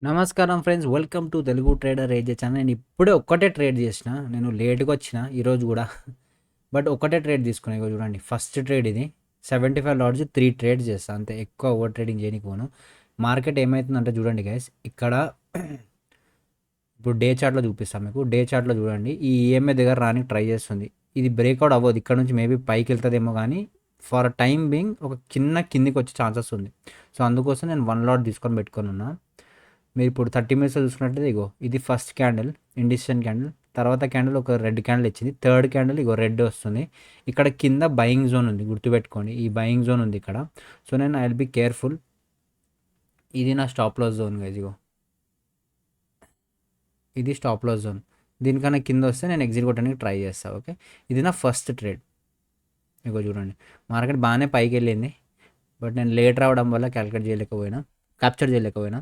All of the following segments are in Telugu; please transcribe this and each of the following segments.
నమస్కారం friends, welcome to Telugu trader AJ channel. నేను ఇప్పుడే ఒక్కటే ట్రేడ్ చేసిన, నేను లేట్గా వచ్చిన ఈరోజు కూడా. బట్ ఒక్కటే ట్రేడ్ తీసుకున్నా. ఇగో చూడండి, ఫస్ట్ ట్రేడ్ ఇది. 75 లాట్స్ 3 ట్రేడ్ చేస్తా అంతే, ఎక్కువ ఓవర్ ట్రేడింగ్ చేయనికి పోను. మార్కెట్ ఏమవుతుందంటే చూడండి గైస్, ఇక్కడ ఇప్పుడు డే చార్ట్లో చూపిస్తాను మీకు. డే చార్ట్లో చూడండి, ఈ ఈఎంఐ దగ్గర రానికి ట్రై చేస్తుంది. ఇది బ్రేక్అవుట్ అవ్వదు, ఇక్కడ నుంచి మేబీ పైకి వెళ్తుందేమో, కానీ ఫర్ టైం బీయింగ్ ఒక కిందికి వచ్చే ఛాన్సెస్ ఉంది. సో అందుకోసం నేను 1 లాట్ తీసుకొని పెట్టుకొని ఉన్నా. మీరు ఇప్పుడు 30 మినిట్స్లో చూసుకున్నట్లయితే ఇగో ఇది ఫస్ట్ క్యాండిల్, ఇండిసిషన్ క్యాండిల్. తర్వాత క్యాండిల్ ఒక రెడ్ క్యాండిల్ ఇచ్చింది. థర్డ్ క్యాండిల్ ఇగో రెడ్ వస్తుంది. ఇక్కడ కింద బయింగ్ జోన్ ఉంది, గుర్తుపెట్టుకోండి, ఈ బయింగ్ జోన్ ఉంది ఇక్కడ. సో నేను ఐ విల్ బి కేర్ఫుల్. ఇది నా స్టాప్ లాస్ జోన్ గైస్. ఇగో ఇది స్టాప్ లాస్ జోన్. దీనికన్నా కింద వస్తే నేను ఎగ్జిట్ కొట్టడానికి ట్రై చేస్తాను. ఓకే, ఇది నా ఫస్ట్ ట్రేడ్. ఇగో చూడండి, మార్కెట్ బాగానే పైకి వెళ్ళింది, బట్ నేను లేట్ రావడం వల్ల క్యాప్చర్ చేయలేకపోయినా.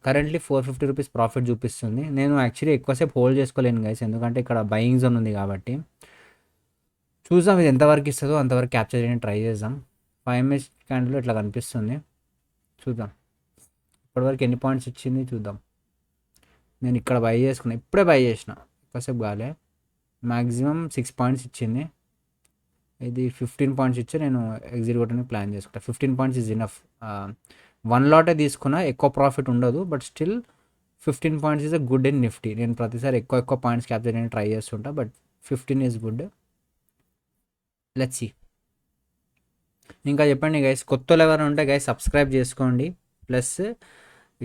కరెంట్లీ 450 రూపీస్ ప్రాఫిట్ చూపిస్తుంది. నేను యాక్చువల్లీ ఎక్కువసేపు హోల్డ్ చేసుకోలేను గైస్, ఎందుకంటే ఇక్కడ బయింగ్ జోన్ ఉంది కాబట్టి. చూద్దాం ఇది ఎంతవరకు ఇస్తుందో అంతవరకు క్యాప్చర్ చేయడానికి ట్రై చేద్దాం. 5 మినిట్స్ క్యాండిల్ ఇట్లా కనిపిస్తుంది, చూద్దాం ఇప్పటివరకు ఎన్ని పాయింట్స్ ఇచ్చింది చూద్దాం. నేను ఇక్కడ బై చేసుకున్నా, ఇప్పుడే బై చేసిన, ఎక్కువసేపు కాలే. మ్యాక్సిమం 6 పాయింట్స్ ఇచ్చింది. ఇది 15 పాయింట్స్ ఇచ్చి నేను ఎగ్జిట్ కొట్టడానికి ప్లాన్ చేసుకుంటా. 15 పాయింట్స్ ఈజ్ ఇనఫ్. 1 లాటే తీసుకున్నా, ఎక్కువ ప్రాఫిట్ ఉండదు, but still 15 points is a good in Nifty. నేను ప్రతిసారి ఎక్కువ పాయింట్స్ క్యాప్చర్ చేయడానికి ట్రై చేస్తుంటా, but 15 is good. Let's see. ఇంకా చెప్పండి గైస్, కొత్త ఎవరైనా ఉంటే గైస్ సబ్స్క్రైబ్ చేసుకోండి. ప్లస్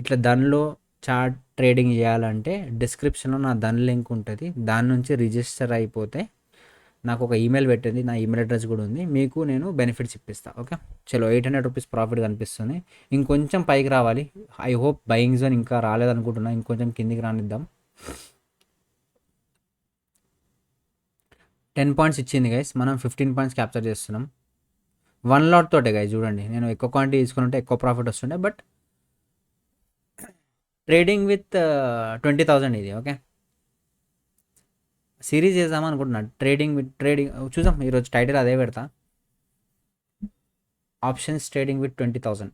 ఇట్లా దానిలో చార్ట్ ట్రేడింగ్ చేయాలంటే డిస్క్రిప్షన్లో నా దాని లింక్ ఉంటుంది, దాని నుంచి రిజిస్టర్ అయిపోతే నాకు ఒక ఈమెయిల్ పెట్టింది, నా ఈమెయిల్ అడ్రస్ కూడా ఉంది, మీకు నేను బెనిఫిట్స్ ఇప్పిస్తాను. ఓకే, చలో 800 రూపీస్ ప్రాఫిట్ కనిపిస్తుంది. ఇంకొంచెం పైకి రావాలి. ఐ హోప్ బయింగ్ జోన్ ఇంకా రాలేదనుకుంటున్నా, ఇంకొంచెం కిందికి రానిద్దాం. 10 పాయింట్స్ ఇచ్చింది గైస్, మనం 15 పాయింట్స్ క్యాప్చర్ చేస్తున్నాం. 1 లాట్ తోటే గైస్. చూడండి, నేను ఎక్కువ క్వాంటిటీ తీసుకుంటే ఎక్కువ ప్రాఫిట్ వస్తుండే, బట్ ట్రేడింగ్ విత్ 20,000 ఇది. ఓకే, సిరీస్ చేద్దామా అనుకుంటున్నా, ట్రేడింగ్ చూద్దాం. ఈరోజు టైటిల్ అదే పెడతా, options trading with 20,000.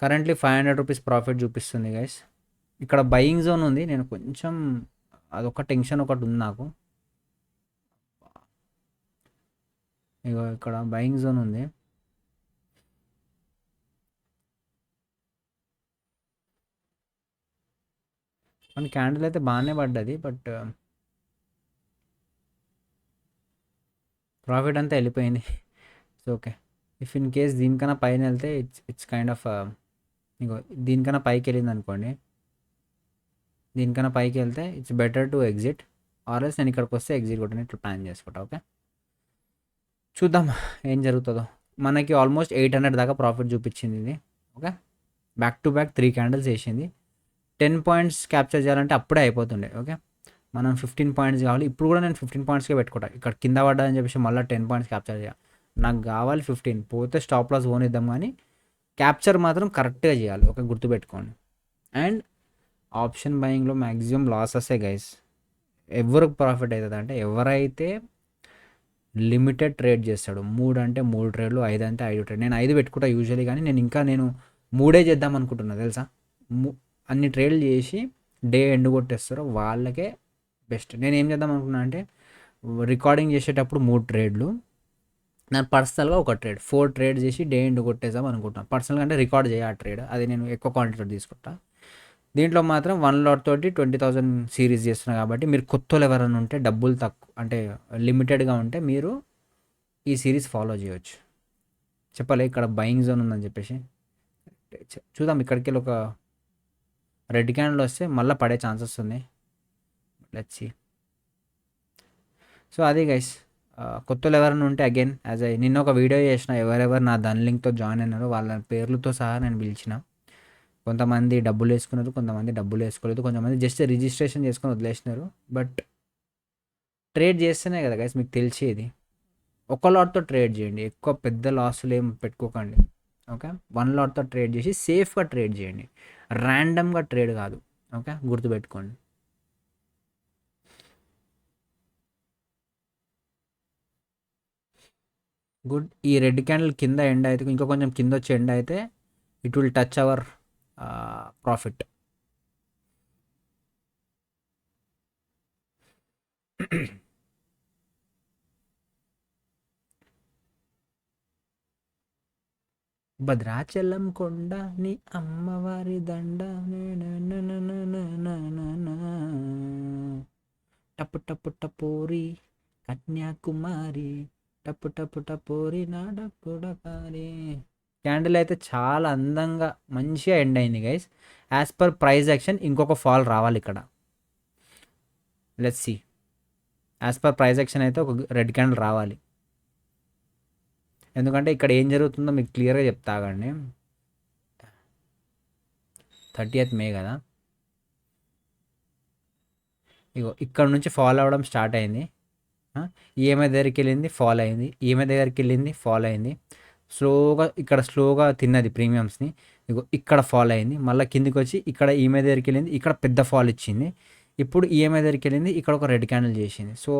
Currently 500 rupees profit చూపిస్తుంది గైస్. ఇక్కడ బయింగ్ జోన్ ఉంది, నేను కొంచెం అదొక టెన్షన్ ఒకటి ఉంది నాకు. ఇగో ఇక్కడ బయింగ్ జోన్ ఉంది. మన క్యాండిల్ అయితే బాగానే పడ్డది, బట్ ప్రాఫిట్ అంతా వెళ్ళిపోయింది. So okay, if in case దీనికన్నా పైన వెళ్తే ఇట్స్ కైండ్ ఆఫ్, ఇంకో దీనికన్నా పైకి వెళ్ళింది అనుకోండి, దీనికన్నా పైకి వెళ్తే ఇట్స్ బెటర్ టు ఎగ్జిట్, ఆర్ఎల్స్ నేను ఇక్కడికి వస్తే ఎగ్జిట్ కొట్టని ఇట్లా ప్లాన్ చేసుకుంటా. ఓకే, చూద్దాం ఏం జరుగుతుందో. మనకి ఆల్మోస్ట్ 800 దాకా ప్రాఫిట్ చూపించింది ఇది. Okay, back to back 3 candles వేసింది. 10 పాయింట్స్ క్యాప్చర్ చేయాలంటే అప్పుడే అయిపోతుండే. ఓకే, మనం 15 పాయింట్స్ కావాలి. ఇప్పుడు కూడా నేను 15 పాయింట్స్కే పెట్టుకుంటా. ఇక్కడ కింద పడ్డదని చెప్పేసి మళ్ళీ 10 పాయింట్స్ క్యాప్చర్ చేయాలి. నాకు కావాలి 15, పోతే స్టాప్ లాస్ ఓన్ ఇద్దాం, కానీ క్యాప్చర్ మాత్రం కరెక్ట్గా చేయాలి. ఓకే, గుర్తుపెట్టుకోండి. అండ్ ఆప్షన్ బయింగ్లో మ్యాక్సిమం లాసెసే గైస్. ఎవరికి ప్రాఫిట్ అవుతుంది అంటే ఎవరైతే లిమిటెడ్ ట్రేడ్ చేస్తాడు. 3 అంటే 3 ట్రేడ్లు, 5 అంటే 5 ట్రేడ్. నేను 5 పెట్టుకుంటా యూజువల్లీ, కానీ నేను 3 చేద్దాం అనుకుంటున్నా తెలుసా. అన్ని ట్రేడ్లు చేసి డే ఎండ్ కొట్టేస్తారో వాళ్ళకే బెస్ట్. నేను ఏం చేద్దాం అనుకున్నా అంటే, రికార్డింగ్ చేసేటప్పుడు 3 ట్రేడ్లు, నేను పర్సనల్గా ఒక ట్రేడ్ 4 ట్రేడ్ చేసి డే ఎండ్ కొట్టేద్దాం అనుకుంటున్నాను. పర్సనల్గా అంటే రికార్డ్ చేయ ఆ ట్రేడ్, అది నేను ఎక్కువ క్వాంటిటీ తీసుకుంటా. దీంట్లో మాత్రం 1 లాట్ తోటి 20,000 సిరీస్ చేస్తున్నా కాబట్టి, మీరు కొత్తలు ఎవరైనా ఉంటే, డబ్బులు తక్కువ అంటే లిమిటెడ్గా ఉంటే మీరు ఈ సిరీస్ ఫాలో చేయవచ్చు. చెప్పాలి ఇక్కడ బయింగ్ జోన్ ఉందని చెప్పేసి. చూద్దాం, ఇక్కడికి వెళ్ళి ఒక రెడ్ క్యాండిల్ వస్తే మళ్ళీ పడే ఛాన్సెస్ ఉన్నాయి. Let's see. సో అది గైస్, కొత్తలు ఎవరైనా ఉంటే అగైన్ యాజ్ నిన్న ఒక వీడియో చేసిన, ఎవరెవరు నా దాని లింక్తో జాయిన్ అయినారో వాళ్ళ పేర్లతో సహా నేను పిలిచిన. కొంతమంది డబ్బులు వేసుకున్నారు, కొంతమంది డబ్బులు వేసుకోలేదు, కొంతమంది జస్ట్ రిజిస్ట్రేషన్ చేసుకొని వదిలేసినారు. బట్ ట్రేడ్ చేస్తేనే కదా గైస్ మీకు తెలిసేది. ఒక లాట్తో ట్రేడ్ చేయండి, ఎక్కువ పెద్ద లాసులు ఏం పెట్టుకోకండి. ఓకే, 1 లాట్తో ట్రేడ్ చేసి సేఫ్గా ట్రేడ్ చేయండి, ర్యాండమ్గా ట్రేడ్ కాదు. ఓకే, గుర్తుపెట్టుకోండి. గుడ్. ఈ రెడ్ క్యాండిల్ కింద ఎండ్ అయితే, ఇంకా కొంచెం కింద వచ్చి ఎండ్ అయితే it will touch our profit. Bhadrachalam కొండ నీ అమ్మవారి దండ టప్పు టప్పు టపోరి కన్యాకుమారి టప్పు టప్పు టపోరి నాడపుడకారి. క్యాండిల్ అయితే చాలా అందంగా మంచిగా ఎండ్ అయింది guys. As per price action ఇంకొక ఫాల్ రావాలి ఇక్కడ. Let's see. As per price action అయితే ఒక రెడ్ క్యాండిల్ రావాలి. ఎందుకంటే ఇక్కడ ఏం జరుగుతుందో మీకు క్లియర్గా చెప్తాగండి. 30th మే కదా, ఇగో ఇక్కడ నుంచి ఫాల్ అవ్వడం స్టార్ట్ అయింది. ఈఎంఐ దగ్గరికి వెళ్ళింది, ఫాల్ అయింది. ఈఎంఐ దగ్గరికి వెళ్ళింది, ఫాల్ అయింది. స్లోగా తిన్నది ప్రీమియమ్స్ని. ఇగో ఇక్కడ ఫాల్ అయింది. మళ్ళీ కిందికి వచ్చి ఇక్కడ ఈఎంఐ దగ్గరికి వెళ్ళింది, ఇక్కడ పెద్ద ఫాల్ ఇచ్చింది. ఇప్పుడు ఈఎంఐ దగ్గరికి వెళ్ళింది, ఇక్కడ ఒక రెడ్ క్యాండిల్ చేసింది. సో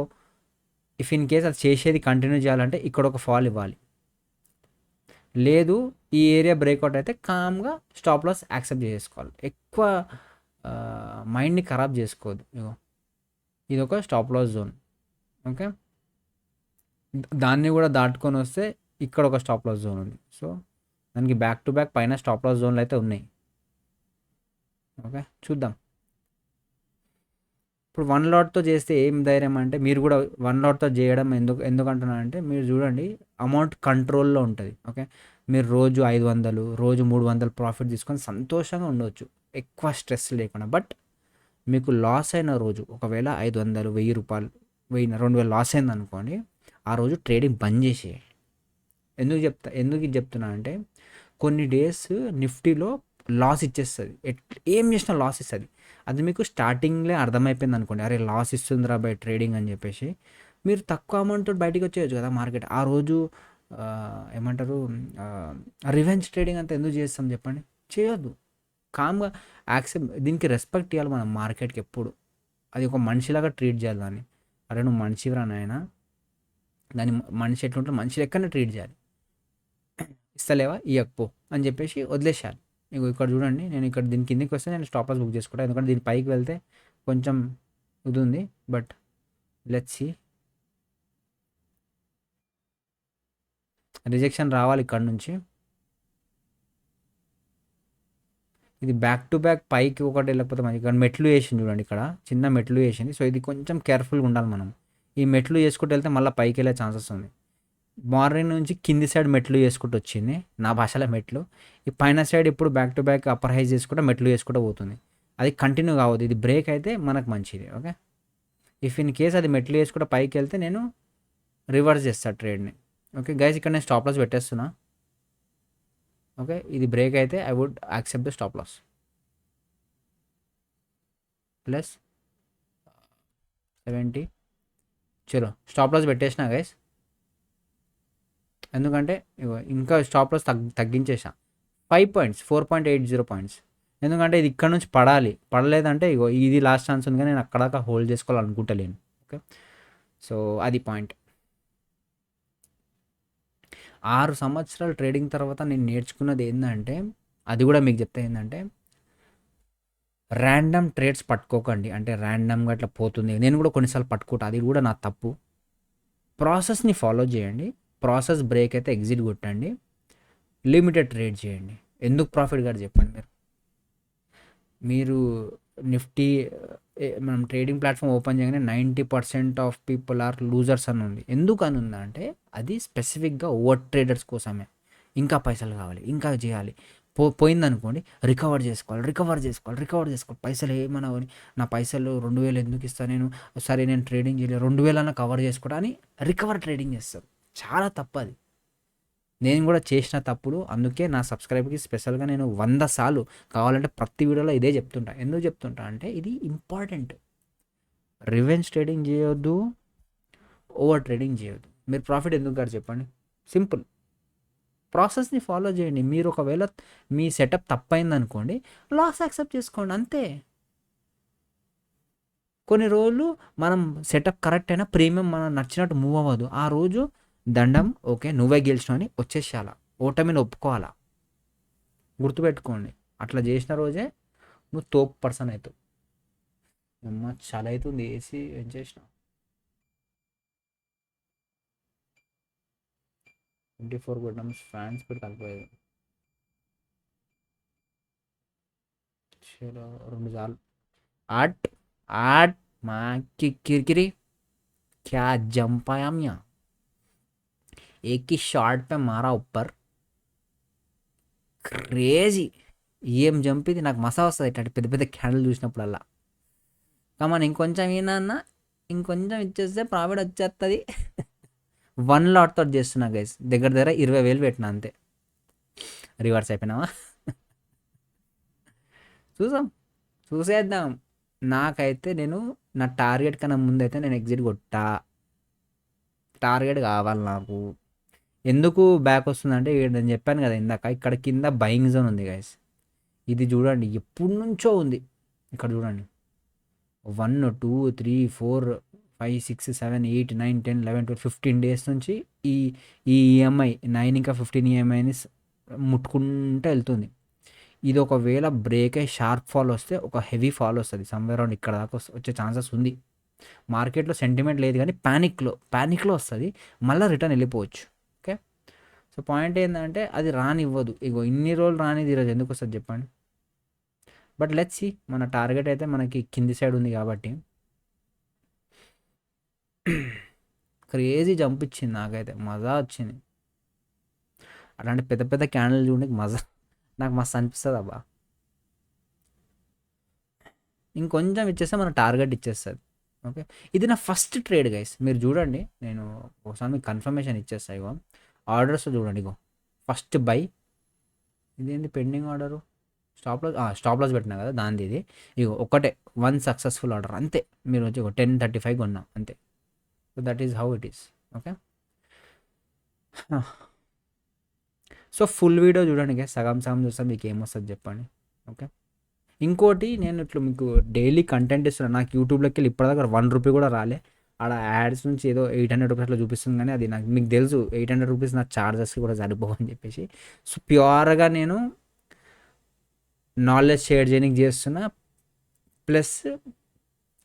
ఇఫ్ ఇన్ కేస్ అది చేసేది కంటిన్యూ చేయాలంటే ఇక్కడ ఒక ఫాల్ ఇవ్వాలి. లేదు ఈ ఏరియా బ్రేక్అవుట్ అయితే కామ్గా స్టాప్ లాస్ యాక్సెప్ట్ చేసుకోవాలి. ఎక్కువ మైండ్ని ఖరాబ్ చేసుకోవద్దు. ఇగో ఇది ఒక స్టాప్ లాస్ జోన్. ఓకే, దాన్ని కూడా దాటుకొని వస్తే ఇక్కడ ఒక స్టాప్ లాస్ జోన్ ఉంది. సో దానికి బ్యాక్ టు బ్యాక్ పైన స్టాప్ లాస్ జోన్లు అయితే ఉన్నాయి. ఓకే, చూద్దాం. ఇప్పుడు 1 లాట్తో చేస్తే ఏం ధైర్యం అంటే, మీరు కూడా 1 లాట్తో చేయడం ఎందుకంటున్నా అంటే, మీరు చూడండి అమౌంట్ కంట్రోల్లో ఉంటుంది. ఓకే, మీరు రోజు 500 రోజు 300 ప్రాఫిట్ తీసుకొని సంతోషంగా ఉండవచ్చు, ఎక్కువ స్ట్రెస్ లేకుండా. బట్ మీకు లాస్ అయిన రోజు ఒకవేళ 500 1000 రూపాయలు 1000 2000 లాస్ అయింది అనుకోండి, ఆ రోజు ట్రేడింగ్ బంద్ చేసేయండి. ఎందుకు ఇది చెప్తున్నా అంటే, కొన్ని డేస్ నిఫ్టీలో లాస్ ఇచ్చేస్తుంది, ఏం చేసినా లాస్ ఇస్తుంది. అది మీకు స్టార్టింగ్లో అర్థమైపోయింది అనుకోండి, అరే లాస్ ఇస్తుందిరా బై ట్రేడింగ్ అని చెప్పేసి, మీరు తక్కువ అమౌంట్ బయటికి వచ్చేయచ్చు కదా మార్కెట్. ఆ రోజు ఏమంటారు, రివెంజ్ ట్రేడింగ్ అంతా ఎందుకు చేస్తాం చెప్పండి, చేయొద్దు. కామ్గా యాక్సెప్ట్, దీనికి రెస్పెక్ట్ ఇవ్వాలి మనం మార్కెట్కి ఎప్పుడు. అది ఒక మనిషిలాగా ట్రీట్ చేయాలి దాన్ని. అరే నువ్వు మనిషిరా నాయన, దాన్ని మనిషి ఎట్లుంటే మనిషి లెక్కనే ట్రీట్ చేయాలి. ఇస్తలేవా ఇవ్వకపో అని చెప్పేసి వదిలేసాను. ఇక ఇక్కడ చూడండి, నేను ఇక్కడ దీని కిందకి వస్తే నేను స్టాప్ లాస్ బుక్ చేసుకుంటాను, ఎందుకంటే దీని పైకి వెళ్తే కొంచెం ఇది ఉంది. బట్ లెట్స్ సీ, రిజెక్షన్ రావాలి ఇక్కడ నుంచి. ఇది బ్యాక్ టు బ్యాక్ పైకి ఒకటి వెళ్ళకపోతే మనకి ఇక్కడ మెట్లు వేసింది చూడండి, ఇక్కడ చిన్న మెట్లు వేసింది. సో ఇది కొంచెం కేర్ఫుల్గా ఉండాలి మనం. ఈ మెట్లు వేసుకుంటూ వెళ్తే మళ్ళీ పైకి వెళ్ళే ఛాన్సెస్ ఉంది. మార్నింగ్ నుంచి కింది సైడ్ మెట్లు వేసుకుంటూ వచ్చింది, నా భాషలో మెట్లు. ఈ పైన సైడ్ ఇప్పుడు బ్యాక్ టు బ్యాక్ అప్పర్ హైజ్ చేసుకుంటూ మెట్లు వేసుకుంటూ పోతుంది. అది కంటిన్యూ కావద్దు, ఇది బ్రేక్ అయితే మనకు మంచిది. ఓకే, ఇఫ్ ఇన్ కేస్ అది మెట్లు వేసుకుంటూ పైకి వెళ్తే నేను రివర్స్ చేస్తాను ట్రేడ్ని. ఓకే గైస్, ఇక్కడ నేను స్టాప్ లాస్ పెట్టేస్తున్నా. ఓకే, ఇది బ్రేక్ అయితే I would accept the stop loss plus 70. చలో స్టాప్ లాస్ పెట్టేసిన గైస్, ఎందుకంటే ఇంకా స్టాప్ లాస్ తగ్గించేసా 5 పాయింట్స్, 4.80 పాయింట్స్. ఎందుకంటే ఇది ఇక్కడ నుంచి పడలేదంటే ఇగో ఇది లాస్ట్ ఛాన్స్ ఉంది, కానీ నేను అక్కడ దాకా హోల్డ్ చేసుకోవాలనుకుంటలేను. ఓకే, సో అది పాయింట్. 6 సంవత్సరాలు ట్రేడింగ్ తర్వాత నేను నేర్చుకున్నది ఏంటంటే, అది కూడా మీకు చెప్తే ఏంటంటే, ర్యాండమ్ ట్రేడ్స్ పట్టుకోకండి. అంటే ర్యాండమ్గా అట్లా పోతుంది, నేను కూడా కొన్నిసార్లు పట్టుకుంటా, అది కూడా నా తప్పు. ప్రాసెస్ని ఫాలో చేయండి, ప్రాసెస్ బ్రేక్ అయితే ఎగ్జిట్ కొట్టండి, లిమిటెడ్ ట్రేడ్ చేయండి. ఎందుకు ప్రాఫిట్ గారు చెప్పండి. మీరు నిఫ్టీ మనం ట్రేడింగ్ ప్లాట్ఫామ్ ఓపెన్ చేయగానే 90% ఆఫ్ పీపుల్ ఆర్ లూజర్స్ అని ఉంది. ఎందుకు అని ఉందా అంటే, అది స్పెసిఫిక్గా ఓవర్ ట్రేడర్స్ కోసమే. ఇంకా పైసలు కావాలి, ఇంకా చేయాలి, పోయిందనుకోండి రికవర్ చేసుకోవాలి, పైసలు ఏమన్నా నా పైసలు 2000 ఎందుకు ఇస్తాను నేను, సరే నేను ట్రేడింగ్ చేయలేదు 2000 కవర్ చేసుకోవడం అని రికవర్ ట్రేడింగ్ చేస్తారు. చాలా తప్పు అది. నేను కూడా చేసిన తప్పులు, అందుకే నా సబ్స్క్రైబర్కి స్పెషల్గా నేను 100 సార్లు కావాలంటే ప్రతి వీడియోలో ఇదే చెప్తుంటా. ఎందుకు చెప్తుంటా అంటే, ఇది ఇంపార్టెంట్. రివెంజ్ ట్రేడింగ్ చేయొద్దు, ఓవర్ ట్రేడింగ్ చేయొద్దు. మీరు ప్రాఫిట్ ఎందుకు గారు చెప్పండి, సింపుల్. ప్రాసెస్ని ఫాలో చేయండి. మీరు ఒకవేళ మీ సెటప్ తప్పైందనుకోండి, లాస్ యాక్సెప్ట్ చేసుకోండి, అంతే. కొన్ని రోజులు మనం సెటప్ కరెక్ట్ అయినా ప్రీమియం మనం నచ్చినట్టు మూవ్ అవ్వదు. ఆ రోజు దండం, ఓకే నువ్వే గెలిచినావు అని వచ్చేసేయాలా, ఓటమిని ఒప్పుకోవాలా. గుర్తుపెట్టుకోండి, అట్లా చేసిన రోజే నువ్వు తోపు పర్సన్ అవుతావు. అమ్మ చాలా అవుతుంది ఏసీ ఏం చేసిన 24 కొట్టినాం ఫ్యాన్ స్పీడ్ కలిపోయేది. చలో 2 సార్లు आठ आठ माँ की किरकिरी क्या जंप आया मियाँ. एक ही शॉट पे मारा ऊपर క్రేజీ. ఏం జంప్ ఇది, నాకు మసా వస్తుంది ఇట్లాంటి పెద్ద పెద్ద క్యాండిల్ చూసినప్పుడల్లా. కమాన్ ఇంకొంచెం ఈయన అన్న, ఇంకొంచెం ఇచ్చేస్తే ప్రాఫిట్ వచ్చేస్తుంది. 1 లాట్ తోటి చేస్తున్నా గైస్, దగ్గర దగ్గర 20,000 పెట్టినా అంతే. రివర్స్ అయిపోయినావా? చూసాం, చూసేద్దాం. నాకైతే నేను నా టార్గెట్ కన్నా ముందైతే నేను ఎగ్జిట్ కొట్టా. టార్గెట్ కావాలి నాకు. ఎందుకు బ్యాక్ వస్తుందంటే నేను చెప్పాను కదా ఇందాక, ఇక్కడ కింద బయింగ్ జోన్ ఉంది గైస్. ఇది చూడండి ఎప్పటి నుంచో ఉంది. ఇక్కడ చూడండి 1 2 3 4 5 6 7 8 9 10 11 12 15 డేస్ నుంచి ఈ ఈ ఈఎంఐ 9 ఇంకా 15 ఈఎంఐని ముట్టుకుంటూ వెళ్తుంది. ఇది ఒకవేళ బ్రేక్ అయ్యి షార్ప్ ఫాల్ వస్తే ఒక హెవీ ఫాల్ వస్తుంది, సమ్వేర్ అరౌండ్ ఇక్కడ దాకా వచ్చే ఛాన్సెస్ ఉంది. మార్కెట్లో సెంటిమెంట్ లేదు కానీ ప్యానిక్లో వస్తుంది, మళ్ళీ రిటర్న్ వెళ్ళిపోవచ్చు. ఓకే, సో పాయింట్ ఏంటంటే అది రానివ్వదు. ఇగో ఇన్ని రోజులు రానిది ఈరోజు ఎందుకు వస్తుంది చెప్పండి. బట్ లెట్స్ సీ, మన టార్గెట్ అయితే మనకి కింది సైడ్ ఉంది కాబట్టి క్రేజీ జంప్ ఇచ్చింది, నాకైతే మజా వచ్చింది. అలాంటి పెద్ద పెద్ద క్యాండిల్ చూడడానికి మజా నాకు మస్తు అనిపిస్తుంది అబ్బా. ఇంకొంచెం ఇచ్చేస్తే మన టార్గెట్ ఇచ్చేస్తుంది. ఓకే, ఇది నా ఫస్ట్ ట్రేడ్ గైస్. మీరు చూడండి, నేను ఒకసారి మీకు కన్ఫర్మేషన్ ఇచ్చేస్తా. ఇగో ఆర్డర్స్ చూడండి, ఇగో ఫస్ట్ బై. ఇదేంటి పెండింగ్ ఆర్డరు, స్టాప్ లాస్ పెట్టినా కదా దానిది ఇది. ఇగో ఒకటే 1 సక్సెస్ఫుల్ ఆర్డర్ అంతే. మీరు వచ్చి 10.35 కొన్నాం అంతే. So that is how it is. Okay, so full video చూడండి గైస్, సగం సగం చూస్తే మీకు ఏమొస్తుంది చెప్పండి. ఓకే, ఇంకోటి నేను ఇట్లా మీకు డైలీ కంటెంట్ ఇస్తున్నాను. నాకు యూట్యూబ్లోకి వెళ్ళి ఇప్పటిదాకా 1 రూపీ కూడా రాలే. ఆడ యాడ్స్ నుంచి ఏదో 800 రూపీస్ అట్లా చూపిస్తుంది, కానీ అది నాకు మీకు తెలుసు 800 రూపీస్ నా ఛార్జెస్కి కూడా సరిపోవని చెప్పేసి. సో ప్యూర్గా నేను నాలెడ్జ్ షేర్ చేయడానికి చేస్తున్నా, ప్లస్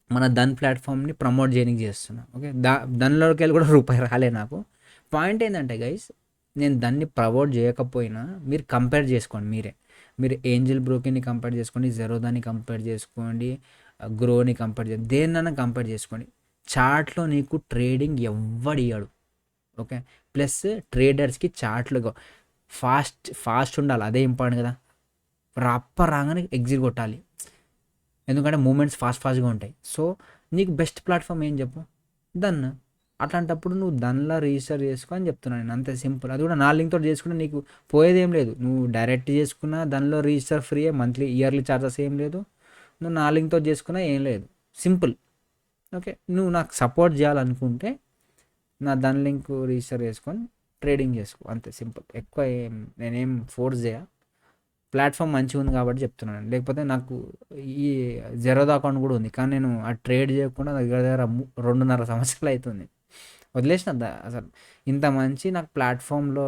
మన దన్ ప్లాట్ఫామ్ని ప్రమోట్ చేయడానికి చేస్తున్నా. ఓకే, దానిలోకి వెళ్ళి కూడా రూపాయి రాలే నాకు. పాయింట్ ఏంటంటే గైస్, నేను దాన్ని ప్రమోట్ చేయకపోయినా మీరు కంపేర్ చేసుకోండి. మీరు ఏంజల్ బ్రోకింగ్ని కంపేర్ చేసుకోండి, జెరోదాని కంపేర్ చేసుకోండి, గ్రోని కంపేర్ చేయండి, దేన్నైనా కంపేర్ చేసుకోండి. చార్ట్లో నీకు ట్రేడింగ్ ఎవ్వడియాడు. ఓకే, ప్లస్ ట్రేడర్స్కి చార్ట్లో ఫాస్ట్ ఉండాలి, అదే ఇంపార్టెంట్ కదా. రాగానే ఎగ్జిట్ కొట్టాలి, ఎందుకంటే మూమెంట్స్ ఫాస్ట్గా ఉంటాయి. సో నీకు బెస్ట్ ప్లాట్ఫామ్ ఏం చెప్పు, దన్. అట్లాంటప్పుడు నువ్వు దానిలో రిజిస్టర్ చేసుకో అని చెప్తున్నాను నేను, అంతే సింపుల్. అది కూడా నా లింక్తో చేసుకుంటే నీకు పోయేదేం లేదు. నువ్వు డైరెక్ట్ చేసుకున్నా దానిలో register free, monthly yearly charges ఏం లేదు. నువ్వు నా లింక్తో చేసుకున్నా ఏం లేదు, సింపుల్. ఓకే, నువ్వు నాకు సపోర్ట్ చేయాలనుకుంటే నా దాని లింక్ రిజిస్టర్ చేసుకొని ట్రేడింగ్ చేసుకో, అంతే సింపుల్. ఎక్కువ నేనేం ఫోర్స్ చేయ, ప్లాట్ఫామ్ మంచిగా ఉంది కాబట్టి చెప్తున్నాను. లేకపోతే నాకు ఈ జెరోదా అకౌంట్ కూడా ఉంది, కానీ నేను ఆ ట్రేడ్ చేయకుండా దగ్గర దగ్గర 2.5 సంవత్సరాలు అవుతుంది, వదిలేసిన. అసలు ఇంత మంచి నాకు ప్లాట్ఫామ్లో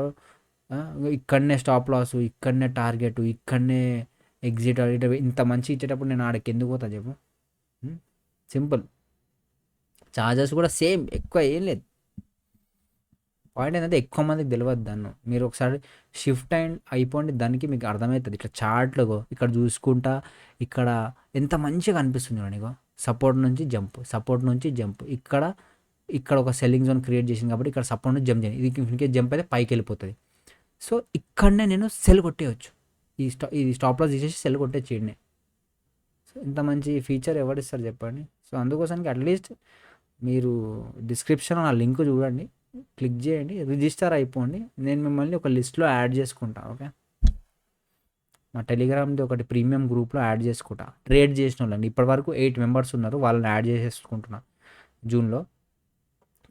ఇక్కడనే స్టాప్ లాస్, ఇక్కడనే టార్గెట్, ఇక్కడనే ఎగ్జిట్, ఇంత మంచి ఇచ్చేటప్పుడు నేను ఆడకి ఎందుకు పోతా చెప్పు. సింపుల్, ఛార్జెస్ కూడా సేమ్, ఎక్కువ ఏం లేదు. పాయింట్ ఏంటంటే ఎక్కువ మందికి తెలియదు దాన్ని. మీరు ఒకసారి షిఫ్ట్ అయిపోండి, దానికి మీకు అర్థమవుతుంది. ఇట్లా చార్ట్లో ఇక్కడ చూసుకుంటా, ఇక్కడ ఎంత మంచిగా అనిపిస్తుంది నీకు. సపోర్ట్ నుంచి జంప్, ఇక్కడ ఒక సెల్లింగ్ జోన్ క్రియేట్ చేసింది కాబట్టి ఇక్కడ సపోర్ట్ నుంచి జంప్ చేయండి. ఇది ఇన్కేస్ జంప్ అయితే పైకి వెళ్ళిపోతుంది. సో ఇక్కడనే నేను సెల్ కొట్టేయచ్చు, ఇది స్టాప్ లాస్ తీసేసి సెల్ కొట్టేయండి. సో ఇంత మంచి ఫీచర్ ఎవరిస్తారు చెప్పండి. సో అందుకోసానికి అట్లీస్ట్ మీరు డిస్క్రిప్షన్లో నా లింక్ చూడండి, క్లిక్ చేయండి, రిజిస్టర్ అయిపోండి. నేను మిమ్మల్ని ఒక లిస్ట్లో యాడ్ చేసుకుంటా. ఓకే, మా టెలిగ్రామ్ది ఒకటి ప్రీమియం గ్రూప్లో యాడ్ చేసుకుంటా. ట్రేడ్ చేసిన వాళ్ళండి ఇప్పటివరకు 8 మెంబర్స్ ఉన్నారు, వాళ్ళని యాడ్ చేసేసుకుంటున్నా. జూన్లో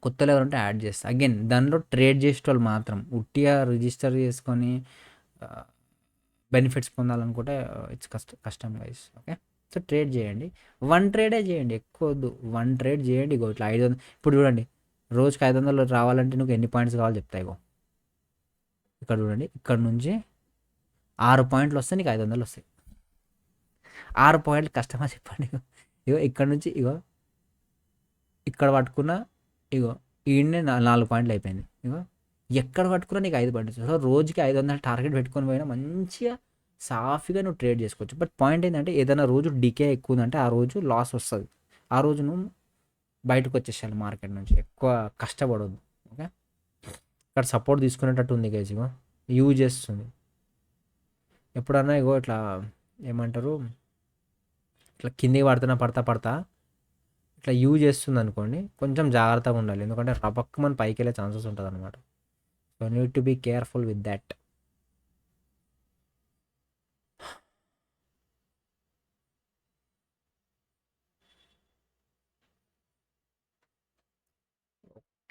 కొత్తలో ఎవరంటే యాడ్ చేస్తా. అగైన్ దానిలో ట్రేడ్ చేసే వాళ్ళు మాత్రం, ఉట్టిగా రిజిస్టర్ చేసుకొని బెనిఫిట్స్ పొందాలనుకుంటే ఇట్స్ కష్టం గైస్. ఓకే, సో ట్రేడ్ చేయండి, 1 ట్రేడే చేయండి, ఎక్కువ వద్దు. 1 ట్రేడ్ చేయండి. ఇగో ఇట్లా 500, ఇప్పుడు చూడండి రోజుకి 500 రావాలంటే నువ్వు ఎన్ని పాయింట్స్ కావాలి చెప్తాయి. ఇక్కడ చూడండి, ఇక్కడ నుంచి 6 పాయింట్లు వస్తే నీకు 500 వస్తాయి. 6 పాయింట్లు కష్టమా చెప్పండి? ఇగో ఇక్కడ నుంచి ఇగో ఇక్కడ పట్టుకున్న, ఇగో ఈడనే 4 పాయింట్లు అయిపోయింది. ఇగో ఎక్కడ పట్టుకున్నా నీకు 5 పాయింట్స్. సో రోజుకి 500 టార్గెట్ పెట్టుకొని పోయినా మంచిగా సాఫీగా నువ్వు ట్రేడ్ చేసుకోవచ్చు. బట్ పాయింట్ ఏంటంటే ఏదైనా రోజు డికే ఎక్కువ ఉందంటే ఆ రోజు లాస్ వస్తుంది. ఆ రోజు నువ్వు బయటకు వచ్చేసాను మార్కెట్ నుంచి, ఎక్కువ కష్టపడొద్దు. ఓకే, ఇక్కడ సపోర్ట్ తీసుకునేటట్టు ఉంది గైస్. ఇగో యూజ్ చేస్తుంది ఎప్పుడన్నా, ఇగో ఇట్లా ఏమంటారు, ఇట్లా కిందికి పడుతున్నా పడతా పడతా ఇట్లా యూజ్ చేస్తుంది అనుకోండి, కొంచెం జాగ్రత్తగా ఉండాలి. ఎందుకంటే రపక్ మన పైకి వెళ్ళే ఛాన్సెస్ ఉంటుంది అనమాట. So need to be careful with that.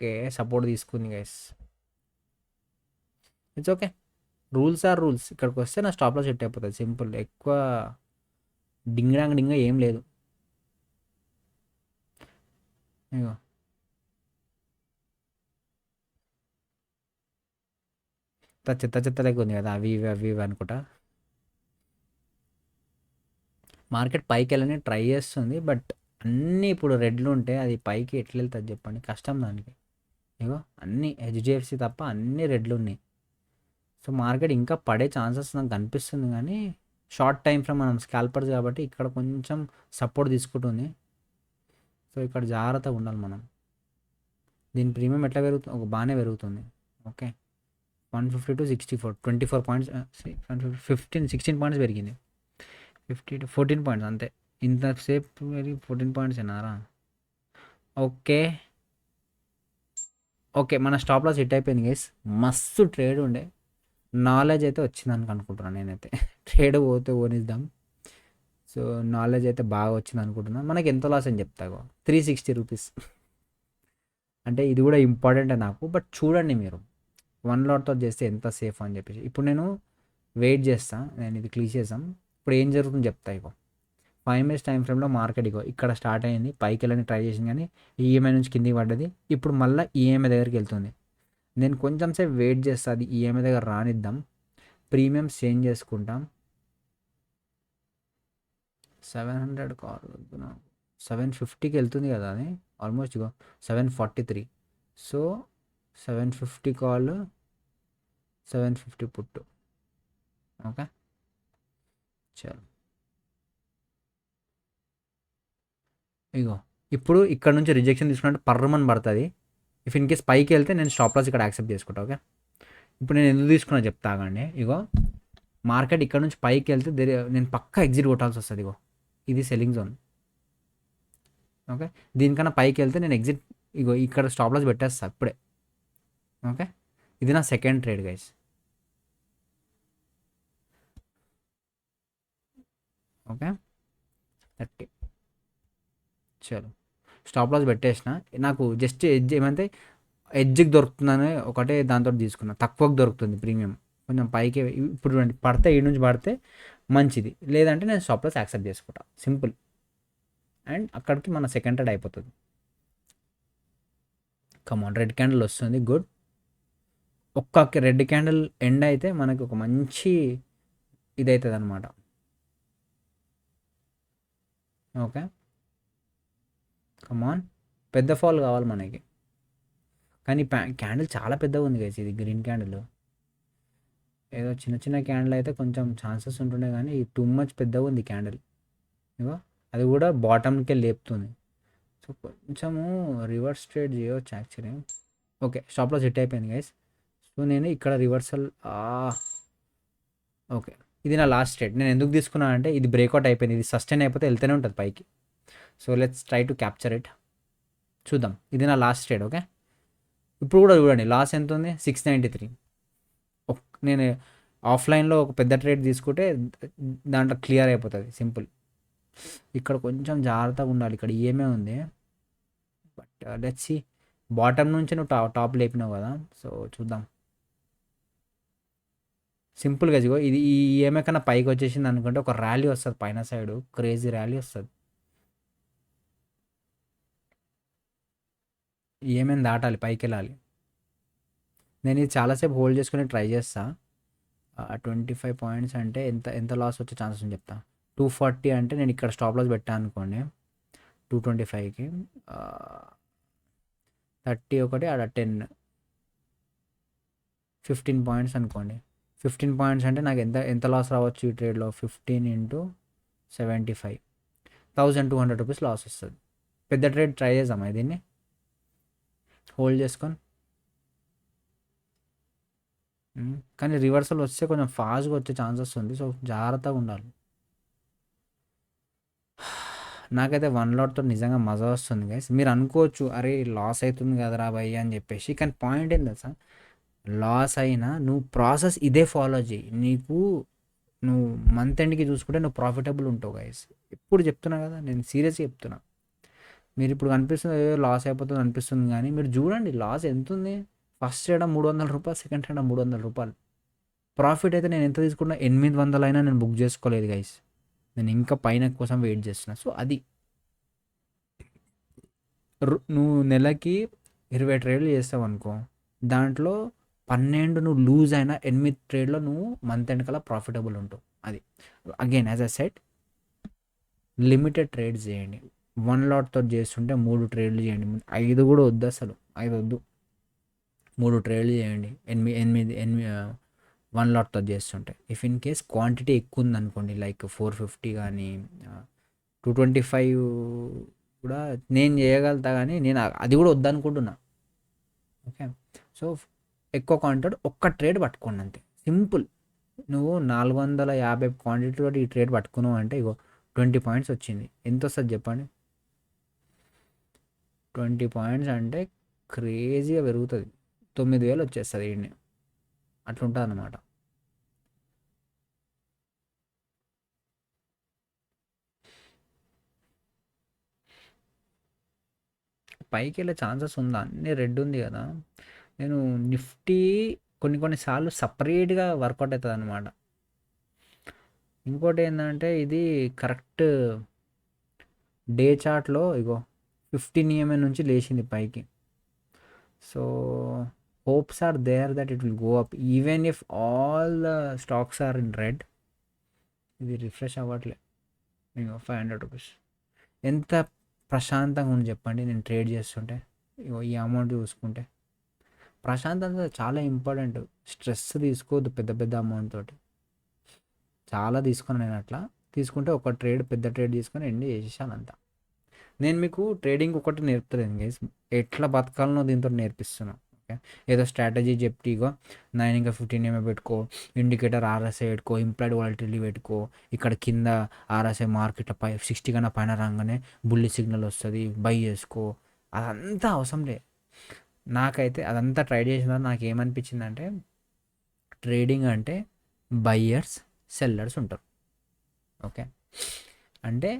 Okay, support తీసుకుంది guys, it's okay. Rules are rules. ఇక్కడికి వస్తే నా స్టాప్లో సెట్ అయిపోతుంది, సింపుల్. ఎక్కువ డింగ్ డింగ్ ఏం లేదు. ఇగో చెత్త చెత్త లెక్క ఉంది కదా, అవి ఇవి అవి ఇవి అనుకుంటా. మార్కెట్ పైకి వెళ్ళని ట్రై చేస్తుంది, బట్ అన్నీ ఇప్పుడు రెడ్లు ఉంటే అది పైకి ఎట్లా వెళ్తుంది చెప్పండి, కష్టం దానికి. ఇగో అన్నీ హెచ్డిఎఫ్సి తప్ప అన్నీ రెడ్లు ఉన్నాయి. సో మార్కెట్ ఇంకా పడే ఛాన్సెస్ నాకు కనిపిస్తుంది, కానీ షార్ట్ టైం ఫ్రేమ్ మనం స్కాల్పర్స్ కాబట్టి ఇక్కడ కొంచెం సపోర్ట్ తీసుకుంటుంది. సో ఇక్కడ జాగ్రత్తగా ఉండాలి మనం. దీని ప్రీమియం ఎట్లా పెరుగుతుంది, ఒక బాగానే పెరుగుతుంది. ఓకే, 150 to 64, 24 పాయింట్స్, 16 పాయింట్స్ పెరిగింది. 50 to 14 పాయింట్స్ అంతే. ఇంతసేపు పెరిగి 14 పాయింట్స్ ఏనారా? ఓకే ఓకే, మన స్టాప్ లాస్ హిట్ అయిపోయింది గైస్. మస్తు ట్రేడ్ ఉండే, నాలెడ్జ్ అయితే వచ్చిందని అనుకుంటున్నాను నేనైతే. ట్రేడ్ పోతే పోనిద్దాం. సో నాలెడ్జ్ అయితే బాగా వచ్చింది అనుకుంటున్నాను. మనకి ఎంత లాస్ అని చెప్తాగో, 360 రూపీస్. అంటే ఇది కూడా ఇంపార్టెంటే నాకు. బట్ చూడండి మీరు, 1 లాట్తో చేస్తే ఎంత సేఫ్ అని చెప్పేసి. ఇప్పుడు నేను వెయిట్ చేస్తాను, నేను ఇది క్లిక్ చేసాం. ఇప్పుడు ఏం జరుగుతుందో చెప్తా. ఇగో 5 minutes టైం ఫ్రేమ్లో మార్కెట్ ఇగో ఇక్కడ స్టార్ట్ అయ్యింది, పైకి వెళ్ళని ట్రై చేసింది కానీ ఈఎంఐ నుంచి కిందికి పడ్డది. ఇప్పుడు మళ్ళీ ఈఎంఐ దగ్గరికి వెళ్తుంది. నేను కొంచెం సేపు వెయిట్ చేస్తా, అది ఈఎంఐ దగ్గర రానిద్దాం. ప్రీమియం చేంజ్ చేసుకుంటాం. 700 కాల్ వద్దు నాకు, 750కి వెళ్తుంది కదా అది. ఆల్మోస్ట్ ఇగో 743. సో 750 కాల్, 750 పుట్టు. ఓకే చలో, ఇగో ఇప్పుడు ఇక్కడ నుంచి రిజెక్షన్ తీసుకున్నట్టు పర్రమని పడుతుంది. ఇఫ్ ఇన్ కేస్ పైకి వెళ్తే నేను స్టాప్ లాస్ ఇక్కడ యాక్సెప్ట్ చేసుకుంటా. ఓకే, ఇప్పుడు నేను ఎందుకు తీసుకున్నా చెప్తాగండి. ఇగో మార్కెట్ ఇక్కడ నుంచి పైకి వెళ్తే నేను పక్కా ఎగ్జిట్ కొట్టాల్సి వస్తుంది. ఇగో ఇది సెల్లింగ్ జోన్. ఓకే, దీనికన్నా పైకి వెళ్తే నేను ఎగ్జిట్, ఇగో ఇక్కడ స్టాప్ లాస్ పెట్టేస్తా ఇప్పుడే. ఓకే, ఇది నా సెకండ్ ట్రేడ్ గైస్. ఓకే 30. చలో, స్టాప్ లాస్ పెట్టేసిన. నాకు జస్ట్ ఎడ్జ్ ఏమంటే ఎడ్జ్కి దొరుకుతుందని ఒకటే దాంతో తీసుకున్నా, తక్కువకి దొరుకుతుంది ప్రీమియం. కొంచెం పైకి ఇప్పుడు పడితే ఈ నుంచి పడితే మంచిది, లేదంటే నేను స్టాప్ లాస్ యాక్సెప్ట్ చేసుకుంటా, సింపుల్. అండ్ అక్కడికి మన సెకండ్ ట్రేడ్ అయిపోతుంది. కమాన్, రెడ్ క్యాండిల్ వస్తుంది, గుడ్. ఒక్క రెడ్ క్యాండిల్ ఎండ్ అయితే మనకి ఒక మంచి ఇది అవుతుంది అనమాట. ఓకే కమాన్, పెద్ద ఫాల్ కావాలి మనకి. కానీ క్యాండిల్ చాలా పెద్దగా ఉంది కదా, ఇది గ్రీన్ క్యాండిల్. ఏదో చిన్న చిన్న క్యాండిల్ అయితే కొంచెం ఛాన్సెస్ ఉంటుండే, కానీ టూ మచ్ పెద్దగా ఉంది క్యాండిల్. ఇగో అది కూడా బాటమ్కే లేపుతుంది. సో కొంచెము రివర్స్ ట్రేడ్ చేయవచ్చు actually. Okay, stop loss hit అయిపోయింది గైస్. సో నేను ఇక్కడ రివర్సల్, ఓకే ఇది నా లాస్ట్ ట్రేడ్. నేను ఎందుకు తీసుకున్నాను అంటే ఇది బ్రేక్అవుట్ అయిపోయింది, ఇది సస్టైన్ అయిపోతే వెళ్తూనే ఉంటుంది పైకి. So let's try to capture it, చూద్దాం. ఇది నా లాస్ట్ ట్రేడ్. ఓకే, ఇప్పుడు కూడా చూడండి లాస్ ఎంత ఉంది, 693. నేను ఆఫ్లైన్లో ఒక పెద్ద ట్రేడ్ తీసుకుంటే దాంట్లో క్లియర్ అయిపోతుంది, సింపుల్. ఇక్కడ కొంచెం జాగ్రత్తగా ఉండాలి, ఇక్కడ ఈఎంఐ ఉంది. బట్ లెట్స్ సీ, బాటమ్ నుంచి నువ్వు టాప్ లేపినావు కదా, సో చూద్దాం. సింపుల్గా ఇగో ఇది ఈ ఈఎంఐ కన్నా పైకి వచ్చేసింది అనుకుంటే ఒక ర్యాలీ వస్తుంది పైన సైడ్, క్రేజీ ర్యాలీ వస్తుంది. ఈఎంఐని దాటాలి, పైకి వెళ్ళాలి. నేను ఇది చాలాసేపు హోల్డ్ చేసుకుని ట్రై చేస్తా. 25 పాయింట్స్ అంటే ఎంత ఎంత లాస్ వచ్చే ఛాన్సెస్ అని చెప్తా. 240 అంటే నేను ఇక్కడ స్టాప్ లాస్ పెట్టాను అనుకోండి 225కి 30 ఒకటి ఆడ 15 పాయింట్స్ అనుకోండి. 15 పాయింట్స్ అంటే నాకు ఎంత ఎంత లాస్ రావచ్చు ఈ ట్రేడ్లో? 15 ఇంటూ 75 1200 రూపీస్ లాస్ వస్తుంది. పెద్ద ట్రేడ్ ట్రై చేద్దామా దీన్ని హోల్డ్ చేసుకొని? కానీ రివర్సల్ వస్తే కొంచెం ఫాస్ట్గా వచ్చే ఛాన్సెస్ ఉంది. సో జాగ్రత్తగా ఉండాలి. నాకైతే వన్ లాట్తో నిజంగా మజా వస్తుంది గైస్. మీరు అనుకోవచ్చు అరే లాస్ అవుతుంది కదరా భయ్ అని చెప్పేసి, కానీ పాయింట్ ఏంటి తెలుసా, లాస్ అయినా నువ్వు ప్రాసెస్ ఇదే ఫాలో చేయి, నీకు నువ్వు మంత్ ఎండ్కి చూసుకుంటే నువ్వు ప్రాఫిటబుల్ ఉంటావు గైస్. ఎప్పుడు చెప్తున్నా కదా, నేను సీరియస్గా చెప్తున్నా. మీరు ఇప్పుడు అనిపిస్తుంది ఏదో లాస్ అయిపోతుంది అనిపిస్తుంది, కానీ మీరు చూడండి లాస్ ఎంత ఉంది. ఫస్ట్ ట్రేడ్ 300 రూపాయలు, సెకండ్ ట్రేడ్ 300 రూపాయలు ప్రాఫిట్. అయితే నేను ఎంత తీసుకున్నా 800 అయినా నేను బుక్ చేసుకోలేదు గైస్. నేను ఇంకా పైన కోసం వెయిట్ చేస్తున్నా. సో అది నువ్వు నెలకి 20 ట్రేడ్లు చేస్తావు అనుకో, దాంట్లో 12 నువ్వు లూజ్ అయినా 8 ట్రేడ్లో నువ్వు మంత్ ఎండ్ కల్లా ప్రాఫిటబుల్ ఉంటావు. అది again as a set limited trades చేయండి. వన్ లాట్తో చేస్తుంటే 3 ట్రేడ్లు చేయండి. 5 కూడా వద్దు, అసలు 5 వద్దు, 3 ట్రేడ్లు చేయండి. 8 వన్ లాట్తో చేస్తుంటే. ఇఫ్ ఇన్ కేస్ క్వాంటిటీ ఎక్కువ ఉందనుకోండి, లైక్ 450 కానీ 225 కూడా నేను చేయగలుగుతా, కానీ నేను అది కూడా వద్దనుకుంటున్నా. ఓకే, సో ఎక్కువ క్వాంటిటీ ఒక్క ట్రేడ్ పట్టుకోండి అంతే, సింపుల్. నువ్వు 450 క్వాంటిటీతో ఈ ట్రేడ్ పట్టుకున్నావు అంటే ఇగో 20 పాయింట్స్ వచ్చింది. ఎంత వస్తుంది చెప్పండి? 20 పాయింట్స్ అంటే క్రేజీగా పెరుగుతుంది. 9000 వచ్చేస్తుంది ఈయన్ని. అట్లుంటుంది అన్నమాట. పైకి వెళ్ళే ఛాన్సెస్ ఉందా? అన్నీ రెడ్ ఉంది కదా. నేను నిఫ్టీ కొన్నిసార్లు సపరేట్గా వర్కౌట్ అవుతుంది అనమాట. ఇంకోటి ఏంటంటే ఇది కరెక్ట్ డే చార్ట్లో ఇగో 15 EMA నుంచి లేచింది పైకి. So hopes are there that it will go up even if all the stocks are in red. ఇది రిఫ్రెష్ అవ్వట్లే. ఇగో 500 రూపీస్. ఎంత ప్రశాంతంగా ఉంది చెప్పండి నేను ట్రేడ్ చేస్తుంటే. ఇగో ఈ అమౌంట్ చూసుకుంటే ప్రశాంతంగా చాలా ఇంపార్టెంట్. స్ట్రెస్ తీసుకోవద్దు పెద్ద పెద్ద అమౌంట్ తోటి. చాలా తీసుకున్నాను నేను. అట్లా తీసుకుంటే ఒక ట్రేడ్, పెద్ద ట్రేడ్ తీసుకొని ఎండ్ చేసేసాను అంతా. నేను మీకు ట్రేడింగ్ ఒకటి నేర్పుతలేను గైస్, ఎట్లా బతకాలనో దీంతో నేర్పిస్తున్నాను. ఓకే, ఏదో స్ట్రాటజీ చెప్తే ఇగో 9 ఇంకా 15 EMA పెట్టుకో, ఇండికేటర్ RSI పెట్టుకో, ఇంప్లాయిడ్ వాలటిలిటీ పెట్టుకో, ఇక్కడ కింద RSI మార్కెట్లో 60 కన్నా పైన రాగానే బుల్లి సిగ్నల్ వస్తుంది, బై చేసుకో. అదంతా అవసరం లే. నాకైతే అదంతా ట్రై చేసిన నాకు ఏమనిపించిందంటే, ట్రేడింగ్ అంటే బయ్యర్స్ సెల్లర్స్ ఉంటారు. ఓకే, అంటే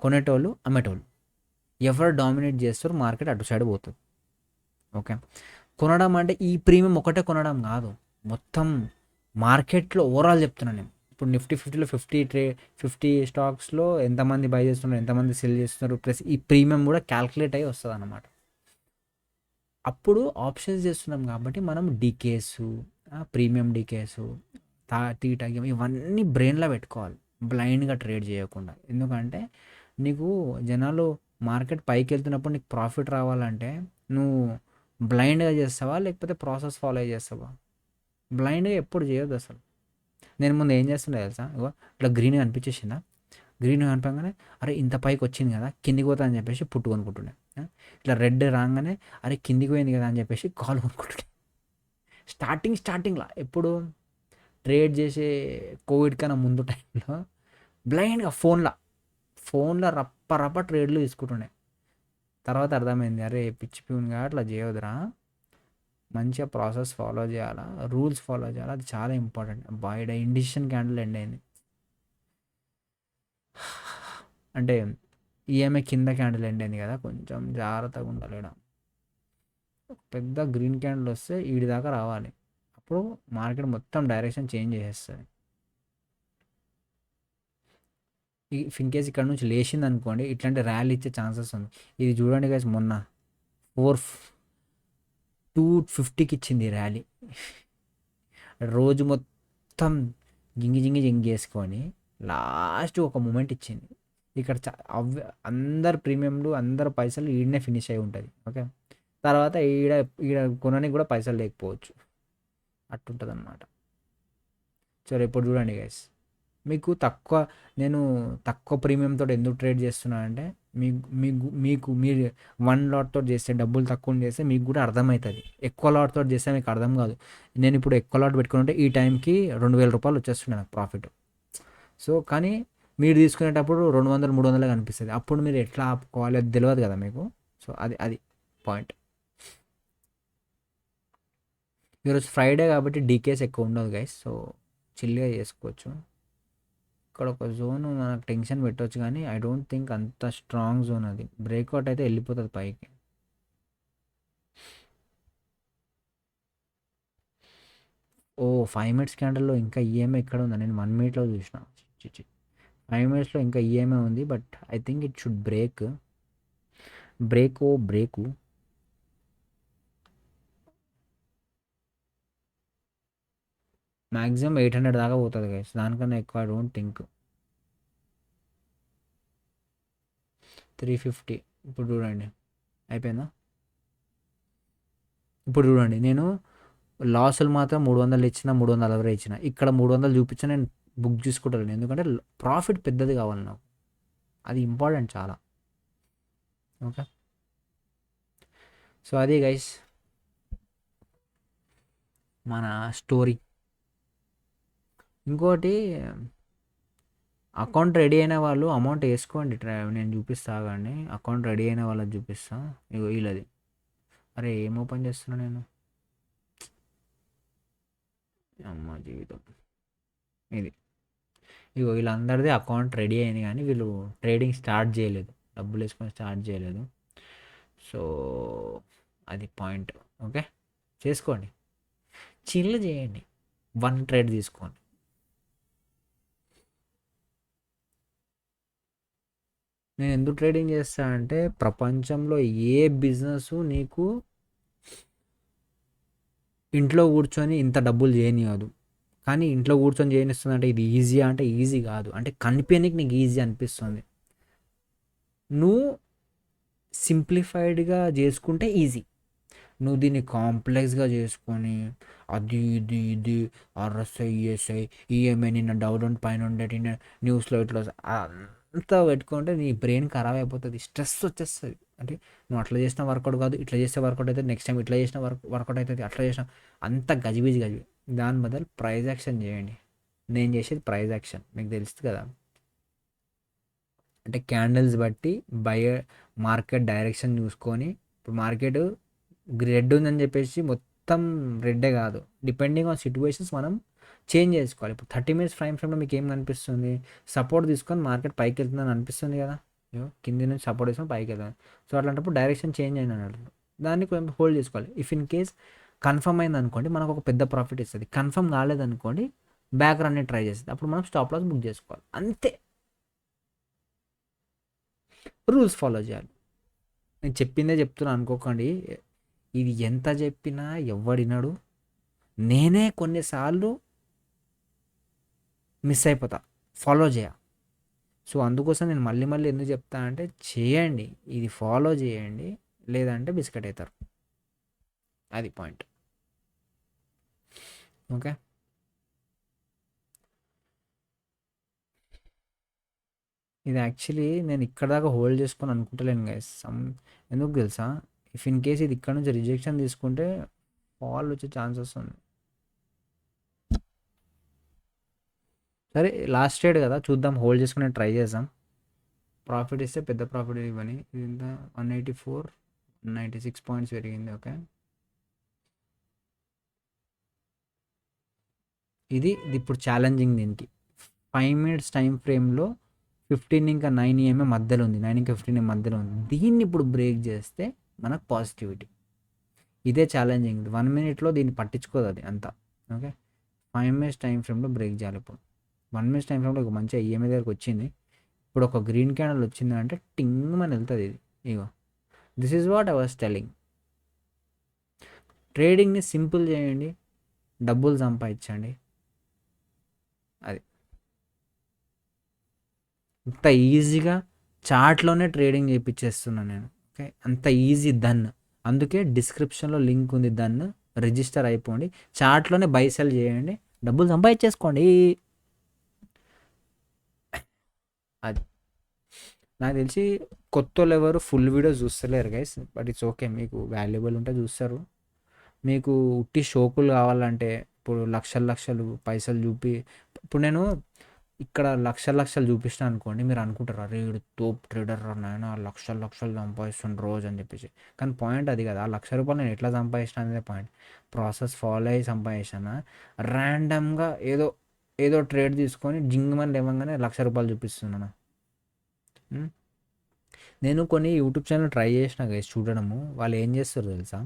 కొనేటోళ్ళు అమ్మేటోళ్ళు, ఎవరు డామినేట్ చేస్తారు మార్కెట్ అటు సైడ్ పోతుంది. ఓకే, కొనడం అంటే ఈ ప్రీమియం ఒకటే కొనడం కాదు, మొత్తం మార్కెట్లో ఓవరాల్ చెప్తున్నాను నేను. ఇప్పుడు నిఫ్టీ 50లో 50 స్టాక్స్లో ఎంతమంది బై చేస్తున్నారు, ఎంతమంది సెల్ చేస్తున్నారు, ప్లస్ ఈ ప్రీమియం కూడా క్యాల్కులేట్ అయ్యి వస్తుంది అన్నమాట. అప్పుడు ఆప్షన్స్ చేస్తున్నాం కాబట్టి మనం డీకేసు, ప్రీమియం డీకేసు, టీటా ఇవన్నీ బ్రెయిన్లో పెట్టుకోవాలి, బ్లైండ్గా ట్రేడ్ చేయకుండా. ఎందుకంటే నీకు జనాలు మార్కెట్ పైకి వెళ్తున్నప్పుడు నీకు ప్రాఫిట్ రావాలంటే నువ్వు బ్లైండ్గా చేస్తావా లేకపోతే ప్రాసెస్ ఫాలో చేస్తావా? బ్లైండ్గా ఎప్పుడు చేయొద్దు అసలు. నేను ముందు ఏం చేస్తుండే తెలుసా, ఇట్లా గ్రీన్ కనిపించేసిందా, గ్రీన్ కనిపించగానే అరే ఇంత పైకి వచ్చింది కదా కిందికి పోతా అని చెప్పేసి పుట్టు కొనుక్కుంటుండే. ఇట్లా రెడ్ రాగానే అరే కిందికి పోయింది కదా అని చెప్పేసి కాల్ కొనుక్కుంటుండే. స్టార్టింగ్లో ఎప్పుడు ట్రేడ్ చేసే కోవిడ్ కన్నా ముందు టైంలో బ్లైండ్గా ఫోన్లో రప్ప ట్రేడ్లు తీసుకుంటుండే. తర్వాత అర్థమైంది అరే పిచ్చి ప్యూన్గా అట్లా చేయొద్దురా, మంచిగా ప్రాసెస్ ఫాలో చేయాలా, రూల్స్ ఫాలో చేయాలా, అది చాలా ఇంపార్టెంట్. బయట ఇండిషన్ క్యాండిల్ ఎండ్ అయింది అంటే ఈఎంఐ కింద క్యాండిల్ ఎండ్ అయింది కదా, కొంచెం జాగ్రత్తగా ఉండాలి. పెద్ద గ్రీన్ క్యాండిల్ వస్తే ఈడి దాకా రావాలి, అప్పుడు మార్కెట్ మొత్తం డైరెక్షన్ చేంజ్ చేసేస్తుంది. ఇన్ కేస్ ఇక్కడ నుంచి లేచింది అనుకోండి, ఇట్లాంటి ర్యాలీ ఇచ్చే ఛాన్సెస్ ఉంది. ఇది చూడండి గైస్, మొన్న 250కి ఇచ్చింది ర్యాలీ. రోజు మొత్తం జింగి చేసుకొని లాస్ట్ ఒక మూమెంట్ ఇచ్చింది. ఇక్కడ అందరు ప్రీమియంలు అందరు పైసలు ఈడనే ఫినిష్ అయి ఉంటుంది. ఓకే, తర్వాత ఈడ ఈడ కొనడానికి కూడా పైసలు లేకపోవచ్చు, అట్టుంటుంది అనమాట. సరే ఇప్పుడు చూడండి గైస్, మీకు తక్కువ నేను తక్కువ ప్రీమియంతో ఎందుకు ట్రేడ్ చేస్తున్నా అంటే మీకు మీకు మీకు మీరు 1 లాట్తో చేస్తే డబ్బులు తక్కువ చేస్తే మీకు కూడా అర్థమవుతుంది. ఎక్కువ లాట్తో చేస్తే మీకు అర్థం కాదు. నేను ఇప్పుడు ఎక్కువ లాట్ పెట్టుకుని ఉంటే ఈ టైంకి 2,000 రూపాయలు వచ్చేస్తుండే నాకు ప్రాఫిట్. సో కానీ మీరు తీసుకునేటప్పుడు 200 300 కనిపిస్తుంది. అప్పుడు మీరు ఎట్లా ఆపుకోవాలి అది తెలియదు కదా మీకు. సో అది పాయింట్. ఈరోజు ఫ్రైడే కాబట్టి డీకేస్ ఎక్కువ ఉండదు గైస్, సో చిల్గా చేసుకోవచ్చు. ఇక్కడ ఒక జోన్ మనకు టెన్షన్ పెట్టవచ్చు, కానీ ఐ డోంట్ థింక్ అంత స్ట్రాంగ్ జోన్. అది బ్రేక్అవుట్ అయితే వెళ్ళిపోతుంది పైకి. ఓ 5 మినిట్స్ క్యాండిల్లో ఇంకా ఈఎంఐ ఎక్కడ ఉందా? నేను 1 మినిట్లో చూసిన. 5 మినిట్స్లో ఇంకా ఈఎంఐ ఉంది, but I think it should break. Break maximum 800 దాకా పోతుంది గైస్, దానికన్నా ఎక్కువ ఐ డోంట్ థింక్. 350 ఇప్పుడు చూడండి అయిపోయిందా. ఇప్పుడు చూడండి నేను లాసులు మాత్రం 300 ఇచ్చిన, 360 ఇచ్చిన, ఇక్కడ 300 చూపించిన నేను బుక్ చేసుకుంటాను. ఎందుకంటే ప్రాఫిట్ పెద్దది కావాలి నాకు, అది ఇంపార్టెంట్ చాలా. ఓకే, సో అది గైస్ మన స్టోరీ. ఇంకోటి, అకౌంట్ రెడీ అయిన వాళ్ళు అమౌంట్ వేసుకోండి. నేను చూపిస్తా కానీ అకౌంట్ రెడీ అయిన వాళ్ళకి చూపిస్తా. ఇగో వీళ్ళది. అరే ఏం ఓపెన్ చేస్తున్నా నేను, అమ్మ జీవితం. ఇది ఇగో వీళ్ళందరిది అకౌంట్ రెడీ అయింది, కానీ వీళ్ళు ట్రేడింగ్ స్టార్ట్ చేయలేదు, డబ్బులు వేసుకొని స్టార్ట్ చేయలేదు. సో అది పాయింట్. ఓకే, చేసుకోండి, చిల్ చేయండి, 1 ట్రేడ్ తీసుకోండి. నేను ఎందుకు ట్రేడింగ్ చేస్తా అంటే ప్రపంచంలో ఏ బిజినెస్ నీకు ఇంట్లో కూర్చొని ఇంత డబ్బులు చేయనివ్వదు. కానీ ఇంట్లో కూర్చొని చేయనిస్తుంది అంటే ఇది ఈజీ అంటే ఈజీ కాదు, అంటే కనిపించడానికి నీకు ఈజీ అనిపిస్తుంది. నువ్వు సింప్లిఫైడ్గా చేసుకుంటే ఈజీ. నువ్వు దీన్ని కాంప్లెక్స్గా చేసుకొని అది ఇది ఇది ఆర్ఎస్ఐ ఈఎస్ఐ ఈఎంఐ నిన్న డౌన్ పైన ఉండేటి న్యూస్లో ఇట్లా అంతా పెట్టుకుంటే నీ బ్రెయిన్ ఖరాబ్ అయిపోతుంది, స్ట్రెస్ వచ్చేస్తుంది. అంటే నువ్వు అట్లా చేసిన వర్కౌట్ కాదు, ఇట్లా చేస్తే వర్కౌట్ అవుతుంది, నెక్స్ట్ టైం ఇట్లా చేసిన వర్కౌట్ అవుతుంది, అట్లా చేసిన అంత గజిబిజి. దాని బదులు ప్రైజ్ యాక్షన్ చేయండి. నేను చేసేది ప్రైజ్ యాక్షన్, మీకు తెలుస్తుంది కదా. అంటే క్యాండిల్స్ బట్టి మార్కెట్ డైరెక్షన్ చూసుకొని, ఇప్పుడు మార్కెట్ రెడ్ ఉందని చెప్పేసి మొత్తం రెడ్డే కాదు, డిపెండింగ్ ఆన్ సిచ్యువేషన్స్ మనం చేంజ్ చేసుకోవాలి. ఇప్పుడు 30 మినిట్స్ ఫ్రేమ్లో మీకు ఏం కనిపిస్తుంది? సపోర్ట్ తీసుకొని మార్కెట్ పైకి వెళ్తుందని అనిపిస్తుంది కదా, కింది నుంచి సపోర్ట్ తీసుకొని పైకి వెళ్తుంది. సో అట్లాంటప్పుడు డైరెక్షన్ చేంజ్ అయిన దాన్ని కొంచెం హోల్డ్ చేసుకోవాలి. ఇఫ్ ఇన్ కేస్ కన్ఫర్మ్ అయింది అనుకోండి, మనకు ఒక పెద్ద ప్రాఫిట్ ఇస్తుంది. కన్ఫర్మ్ కాలేదనుకోండి, బ్యాక్ రన్ ట్రై చేస్తుంది, అప్పుడు మనం స్టాప్ లాస్ బుక్ చేసుకోవాలి. అంతే, రూల్స్ ఫాలో చేయాలి. నేను చెప్పిందే చెప్తున్నా అనుకోకండి, ఇది ఎంత చెప్పినా ఎవడినాడు. నేనే కొన్నిసార్లు మిస్ అయిపోతా, ఫాలో చేయ. సో అందుకోసం నేను మళ్ళీ మళ్ళీ ఎందుకు చెప్తా అంటే చేయండి, ఇది ఫాలో చేయండి, లేదంటే బిస్కెట్ అవుతారు. అది పాయింట్. ఓకే, ఇది యాక్చువల్లీ నేను ఇక్కడ దాకా హోల్డ్ చేసుకొని అనుకుంటలేను గైస్. ఎందుకు తెలుసా, ఇఫ్ ఇన్ కేస్ ఇది ఇక్కడ నుంచి రిజెక్షన్ తీసుకుంటే ఫాల్ వచ్చే ఛాన్సెస్ ఉంది. సరే లాస్ట్ ట్రేడ్ కదా, చూద్దాం, హోల్డ్ చేసుకుని ట్రై చేద్దాం. ప్రాఫిట్ ఇస్తే పెద్ద ప్రాఫిట్ ఇవ్వని. ఇది ఇంత 196 పాయింట్స్ పెరిగింది. ఓకే, ఇది ఇప్పుడు ఛాలెంజింగ్. దీనికి 5 మినిట్స్ టైం ఫ్రేమ్లో 15 ఇంకా 9 ఈఎంఏ మధ్యలో ఉంది, 9 ఇంకా 15 మధ్యలో ఉంది. దీన్ని ఇప్పుడు బ్రేక్ చేస్తే మనకు పాజిటివిటీ. ఇదే ఛాలెంజింగ్. 1 మినిట్లో దీన్ని పట్టించుకోదు అది అంతా. ఓకే, 5 మినిట్స్ టైం ఫ్రేమ్లో బ్రేక్ చేయాలి. ఇప్పుడు 1 మినిట్స్ టైం ఫ్రేమ్లో ఒక మంచిగా ఈఎంఐ దగ్గరకు వచ్చింది. ఇప్పుడు ఒక గ్రీన్ క్యాండిల్ వచ్చింది అంటే టింగ్ అని వెళ్తుంది ఇది. ఇగో this is what I was telling. ట్రేడింగ్ని సింపుల్ చేయండి, డబ్బులు సంపాదించండి. అది ఇంత ఈజీగా చాట్లోనే ట్రేడింగ్ చేయించేస్తున్నాను నేను. ఓకే, అంత ఈజీ డన్. అందుకే డిస్క్రిప్షన్లో లింక్ ఉంది, దాన్ని రిజిస్టర్ అయిపోండి, చాట్లోనే బై సెల్ చేయండి, డబ్బులు సంపాదించేసుకోండి. అది నాకు తెలిసి కొత్త వాళ్ళు ఎవరు ఫుల్ వీడియో చూస్తలేరు గైస్, బట్ ఇట్స్ ఓకే, మీకు వాల్యుబుల్ ఉంటే చూస్తారు. మీకు ఉట్టి షోకులు కావాలంటే ఇప్పుడు లక్షలు లక్షలు పైసలు చూపి, ఇప్పుడు నేను ఇక్కడ లక్షలు లక్షలు చూపిస్తాను అనుకోండి, మీరు అనుకుంటారు అరే వీడు తోప్ ట్రేడర్ రా నాయన, లక్షలు లక్షలు సంపాదిస్తుండు రోజు అని చెప్పేసి. కానీ పాయింట్ అది కదా, ఆ రూ. 1 నేను ఎట్లా సంపాదించిన అనేది పాయింట్. ప్రాసెస్ ఫాలో అయ్యి సంపాదించాను. ర్యాండమ్గా ఏదో ఏదో ట్రేడ్ తీసుకొని జింగమని లేవగానే రూ. 1 చూపిస్తున్నాను. ఉం? నేను కొన్ని యూట్యూబ్ ఛానల్ ట్రై చేసిన గైస్ చూడడము, వాళ్ళు ఏం చేస్తారు తెలుసా,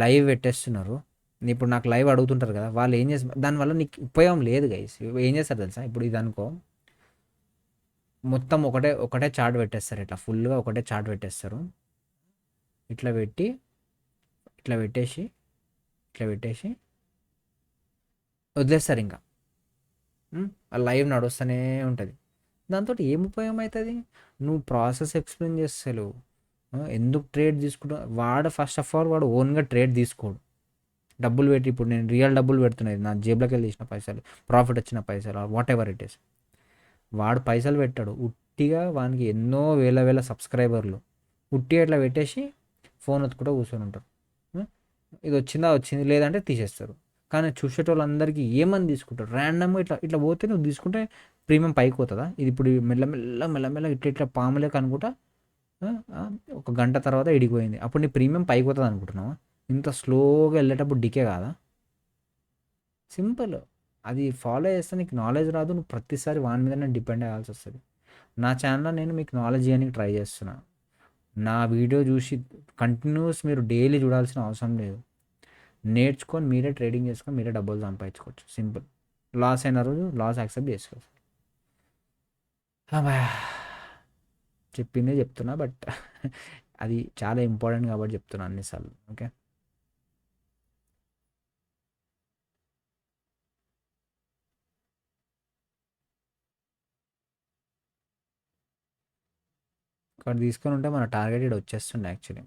లైవ్ పెట్టేస్తున్నారు. ఇప్పుడు నాకు లైవ్ అడుగుతుంటారు కదా, వాళ్ళు ఏం చేస్తారు, దానివల్ల నీకు ఉపయోగం లేదు గైస్. ఏం చేస్తారు తెలుసా, ఇప్పుడు ఇది అనుకో, మొత్తం ఒకటే ఒకటే చార్ట్ పెట్టేస్తారు, ఇట్లా ఫుల్గా ఒకటే చార్ట్ పెట్టేస్తారు, ఇట్లా పెట్టి ఇట్లా పెట్టేసి ఇట్లా పెట్టేసి వదిలేస్తారు ఇంకా. లైవ్ నడుస్తూనే ఉంటుంది. దాంతో ఏం ఉపయోగం అవుతుంది, నువ్వు ప్రాసెస్ ఎక్స్ప్లెయిన్ చేస్తలేవు. ఎందుకు ట్రేడ్ తీసుకుంటా, వాడు ఫస్ట్ ఆఫ్ ఆల్ వాడు ఓన్గా ట్రేడ్ తీసుకోడు, డబ్బులు పెట్టి, ఇప్పుడు నేను రియల్ డబ్బులు పెడుతున్నాయి నా జేబులోకి వెళ్ళి తీసిన పైసలు, ప్రాఫిట్ వచ్చిన పైసలు, వాట్ ఎవర్ ఇట్ ఈస్, వాడు పైసలు పెట్టాడు ఉట్టిగా, వానికి ఎన్నో వేల వేల సబ్స్క్రైబర్లు ఉట్టిగా ఇట్లా పెట్టేసి ఫోన్ ఎత్తుకుంటూ కూర్చొని ఉంటారు. ఉం? ఇది వచ్చిందా వచ్చింది, లేదంటే తీసేస్తారు. కానీ చూసేటోళ్ళందరికీ ఏమని తీసుకుంటారు, ర్యాండమ్గా ఇట్లా ఇట్లా పోతే నువ్వు తీసుకుంటే ప్రీమియం పైకి పోతుందా, ఇది ఇప్పుడు మెల్లమెల్ల మెల్లమెల్ల ఇట్లా ఇట్లా పాములే కనుకుంటా, ఆ, ఆ, ఒక గంట తర్వాత ఇడిగిపోయింది, అప్పుడు నీ ప్రీమియం పైకి పోతుంది అనుకుంటున్నావా, ఇంత స్లోగా వెళ్ళేటప్పుడు డికే కాదా. సింపుల్, అది ఫాలో చేస్తే నీకు నాలెడ్జ్ రాదు, నువ్వు ప్రతిసారి వాని మీదనే డిపెండ్ అవ్వాల్సి వస్తుంది. నా ఛానల్లో నేను మీకు నాలెడ్జ్ ఇవ్వడానికి ట్రై చేస్తున్నా, నా వీడియో చూసి కంటిన్యూస్ మీరు డైలీ చూడాల్సిన అవసరం లేదు, నేర్చుకొని మీరే ట్రేడింగ్ చేసుకొని మీరే డబ్బులు సంపాదించుకోవచ్చు, సింపుల్. లాస్ అయిన రోజు లాస్ యాక్సెప్ట్ చేసుకోవచ్చు. అబ్బా, చెప్పిందే చెప్తున్నా, బట్ అది చాలా ఇంపార్టెంట్ కాబట్టి చెప్తున్నా అన్నిసార్లు. ఓకే, ఇక్కడ తీసుకొని ఉంటే మన టార్గెట్ ఇక్కడ వచ్చేస్తుండే యాక్చువల్లీ.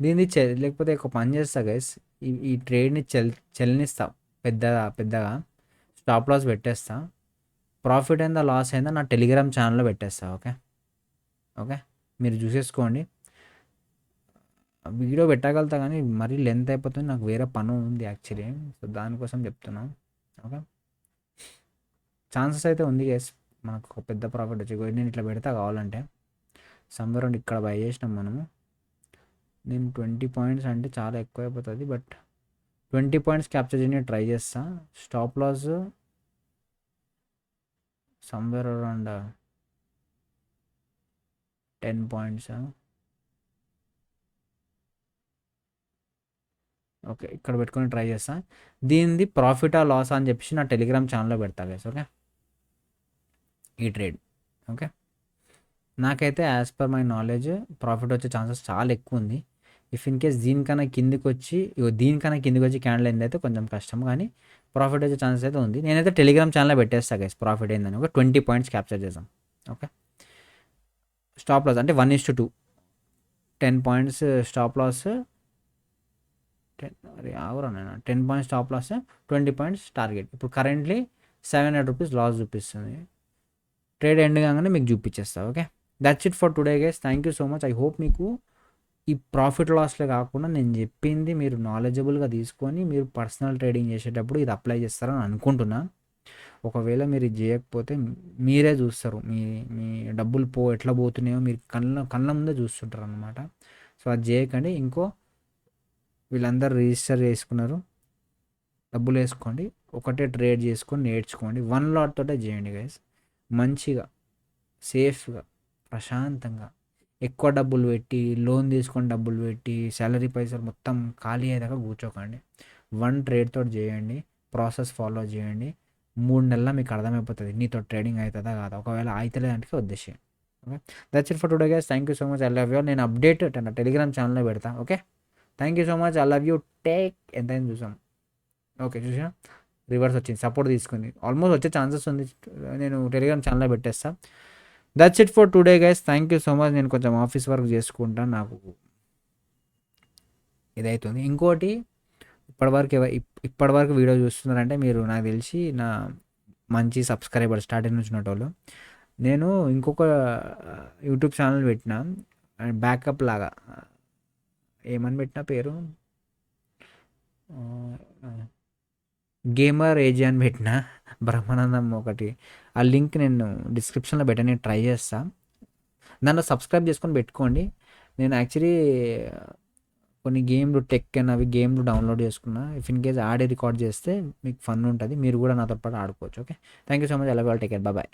దీన్ని లేకపోతే ఒక పని చేస్తా గైస్, ఈ ట్రేడ్ని చెల్లిస్తా, పెద్దగా పెద్దగా స్టాప్ లాస్ పెట్టేస్తా, ప్రాఫిట్ అయిందా లాస్ అయిందా నా టెలిగ్రామ్ ఛానల్లో పెట్టేస్తా. ఓకే, ఓకే, మీరు చూసేసుకోండి. వీడియో పెట్టగలుగుతా కానీ మరీ లెంత్ అయిపోతుంది, నాకు వేరే పని ఉంది యాక్చువల్లీ, సో దానికోసం చెప్తున్నాను. ఓకే, ఛాన్సెస్ అయితే ఉంది గైస్, మనకు ఒక పెద్ద ప్రాఫిట్ వచ్చి, నేను ఇట్లా పెడతా కావాలంటే, సమ్వేర్ ఇక్కడ బై చేసినాం మనము. నేను 20 పాయింట్స్ అంటే చాలా ఎక్కువ అయిపోతుంది, బట్ 20 పాయింట్స్ క్యాప్చర్ చేయడానికి ట్రై చేస్తా. Stop loss somewhere around 10 points. Okay, ఇక్కడ పెట్టుకొని ట్రై చేస్తా. దీనిది ప్రాఫిట్ ఆ లాస్ అని చెప్పేసి నా టెలిగ్రామ్ ఛానల్లో పెడతా గైస్. ఓకే, ఈ ట్రేడ్. ఓకే, నాకైతే as per my knowledge profit వచ్చే ఛాన్సెస్ చాలా ఎక్కువ ఉంది. ఇఫ్ ఇన్ కేస్ దీనికన్నా కిందికి వచ్చి దీనికన్నా కిందికి వచ్చి క్యాండిల్ అయింది అయితే కొంచెం కష్టం, కానీ ప్రాఫిట్ వచ్చే ఛాన్సెస్ అయితే ఉంది. నేనైతే టెలిగ్రామ్ ఛానల్లో పెట్టేస్తా గైస్, ప్రాఫిట్ అయిందని. ఒక 20 పాయింట్స్ క్యాప్చర్ చేద్దాం. ఓకే, స్టాప్ లాస్ అంటే 1:2, 10 పాయింట్స్ స్టాప్ లాస్, 10 అరే ఆగురా నేను, 10 points stop loss, 20 points target. ఇప్పుడు కరెంట్లీ 700 రూపీస్ లాస్ చూపిస్తుంది, ట్రేడ్ ఎండ్ కాగానే మీకు చూపించేస్తా. Okay, that's it for today guys, thank you so much. I hope మీకు ఈ ప్రాఫిట్ లాస్లే కాకుండా నేను చెప్పింది మీరు నాలెడ్జబుల్గా తీసుకొని మీరు పర్సనల్ ట్రేడింగ్ చేసేటప్పుడు ఇది అప్లై చేస్తారని అనుకుంటున్నా. ఒకవేళ మీరు ఇది చేయకపోతే మీరే చూస్తారు, మీ మీ డబ్బులు ఎట్లా పోతున్నాయో మీరు కళ్ళ ముందే చూస్తుంటారు అనమాట. సో అది చేయకండి. ఇంకో వీళ్ళందరూ రిజిస్టర్ చేసుకున్నారు, డబ్బులు వేసుకోండి, ఒకటే ట్రేడ్ చేసుకొని నేర్చుకోండి, 1 లాట్ తోటే చేయండి గైస్, మంచిగా సేఫ్గా ప్రశాంతంగా. ఎక్కువ డబ్బులు పెట్టి లోన్ తీసుకొని డబ్బులు పెట్టి శాలరీ పైసలు మొత్తం ఖాళీ అయ్యేదాకా కూర్చోకండి, 1 ట్రేడ్ తోటి చేయండి, ప్రాసెస్ ఫాలో చేయండి. 3 నెలల మీకు అర్థమైపోతుంది నీతో ట్రేడింగ్ అవుతుందా కాదా. ఒకవేళ అవుతలేదంటే వద్దేసి. Okay, that's it for today guys, thank you so much, I love you. నేను అప్డేట్ టెలిగ్రామ్ ఛానల్లో పెడతా. Okay, thank you so much. I love you. Take ఎంత అయింది చూసాం. ఓకే చూసా, రివర్స్ వచ్చింది, సపోర్ట్ తీసుకుంది. ఆల్మోస్ట్ వచ్చే ఛాన్సెస్ ఉంది. నేను టెలిగ్రామ్ ఛానల్లో పెట్టేస్తా. That's it for today guys. Thank you so much. నేను కొంచెం ఆఫీస్ వర్క్ చేసుకుంటాను, నాకు ఇదవుతుంది. ఇంకోటి, ఇప్పటివరకు వీడియో చూస్తున్నారంటే మీరు నాకు తెలిసి నా మంచి సబ్స్క్రైబర్ స్టార్టింగ్ నుంచి ఉన్నటోళ్ళు. నేను ఇంకొక యూట్యూబ్ ఛానల్ పెట్టిన, బ్యాకప్ లాగా, ఏమని పెట్టిన పేరు, గేమర్ ఏజీ అని పెట్టిన, బ్రహ్మానందం ఒకటి. ఆ లింక్ నేను డిస్క్రిప్షన్లో పెట్టని ట్రై చేస్తా. దాంట్లో సబ్స్క్రైబ్ చేసుకొని పెట్టుకోండి. నేను యాక్చువల్లీ కొన్ని గేమ్లు, టెక్ అండ్ అవి గేమ్లు డౌన్లోడ్ చేసుకున్నా. ఇఫ్ ఇన్ కేస్ ఆడే రికార్డ్ చేస్తే మీకు ఫన్ ఉంటుంది, మీరు కూడా నాతో పాటు ఆడుకోవచ్చు. Okay, thank you so much. ఎలా టేక్ కేర్, బాయ్.